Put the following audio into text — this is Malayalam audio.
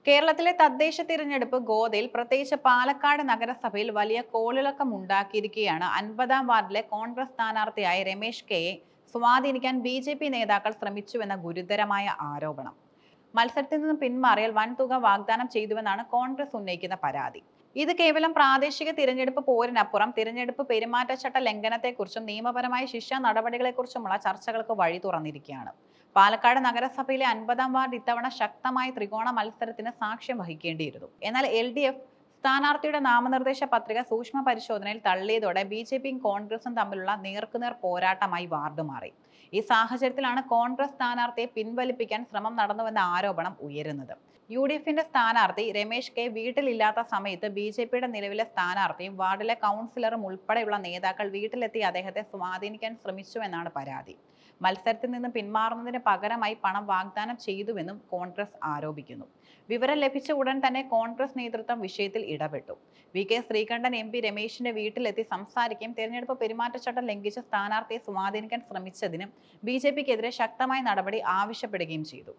കേരളത്തിലെ തദ്ദേശ തിരഞ്ഞെടുപ്പ് ഗോദയിൽ പ്രത്യേകിച്ച് പാലക്കാട് നഗരസഭയിൽ വലിയ കോളിളക്കം ഉണ്ടാക്കിയിരിക്കുകയാണ്. 50-ാം വാർഡിലെ കോൺഗ്രസ് സ്ഥാനാർത്ഥിയായ രമേശ് കെയെ സ്വാധീനിക്കാൻ ബി നേതാക്കൾ ശ്രമിച്ചുവെന്ന ഗുരുതരമായ ആരോപണം. മത്സരത്തിൽ നിന്ന് പിന്മാറിയാൽ വൻതുക വാഗ്ദാനം ചെയ്തുവെന്നാണ് കോൺഗ്രസ് ഉന്നയിക്കുന്ന പരാതി. ഇത് കേവലം പ്രാദേശിക തിരഞ്ഞെടുപ്പ് പോരിനപ്പുറം തിരഞ്ഞെടുപ്പ് പെരുമാറ്റച്ചട്ട ലംഘനത്തെക്കുറിച്ചും നിയമപരമായ ശിക്ഷാ നടപടികളെക്കുറിച്ചുമുള്ള ചർച്ചകൾക്ക് വഴി തുറന്നിരിക്കുകയാണ്. പാലക്കാട് നഗരസഭയിലെ 50-ാം വാർഡ് ഇത്തവണ ശക്തമായ ത്രികോണ മത്സരത്തിന് സാക്ഷ്യം വഹിക്കേണ്ടിയിരുന്നു. എന്നാൽ LDF സ്ഥാനാർത്ഥിയുടെ നാമനിർദ്ദേശ പത്രിക സൂക്ഷ്മ പരിശോധനയിൽ തള്ളിയതോടെ BJPയും കോൺഗ്രസും തമ്മിലുള്ള നേർക്കുനേർ പോരാട്ടമായി വാർഡ് മാറി. ഈ സാഹചര്യത്തിലാണ് കോൺഗ്രസ് സ്ഥാനാർത്ഥിയെ പിൻവലിപ്പിക്കാൻ ശ്രമം നടന്നുവെന്ന ആരോപണം ഉയരുന്നത്. UDFന്റെ സ്ഥാനാർത്ഥി രമേശ് കെ വീട്ടിലില്ലാത്ത സമയത്ത് BJPയുടെ നിലവിലെ സ്ഥാനാർത്ഥിയും വാർഡിലെ കൗൺസിലറും ഉൾപ്പെടെയുള്ള നേതാക്കൾ വീട്ടിലെത്തി അദ്ദേഹത്തെ സ്വാധീനിക്കാൻ ശ്രമിച്ചുവെന്നാണ് പരാതി. മത്സരത്തിൽ നിന്ന് പിന്മാറുന്നതിന് പകരമായി പണം വാഗ്ദാനം ചെയ്തുവെന്നും കോൺഗ്രസ് ആരോപിക്കുന്നു. വിവരം ലഭിച്ച ഉടൻ തന്നെ കോൺഗ്രസ് നേതൃത്വം വിഷയത്തിൽ ഇടപെട്ടു. VK ശ്രീകണ്ഠൻ MP രമേശിന്റെ വീട്ടിലെത്തി സംസാരിക്കുകയും തെരഞ്ഞെടുപ്പ് പെരുമാറ്റച്ചട്ടം ലംഘിച്ച സ്ഥാനാർത്ഥിയെ സ്വാധീനിക്കാൻ ശ്രമിച്ചതിന് BJPക്കെതിരെ ശക്തമായ നടപടി ആവശ്യപ്പെടുകയും ചെയ്തു.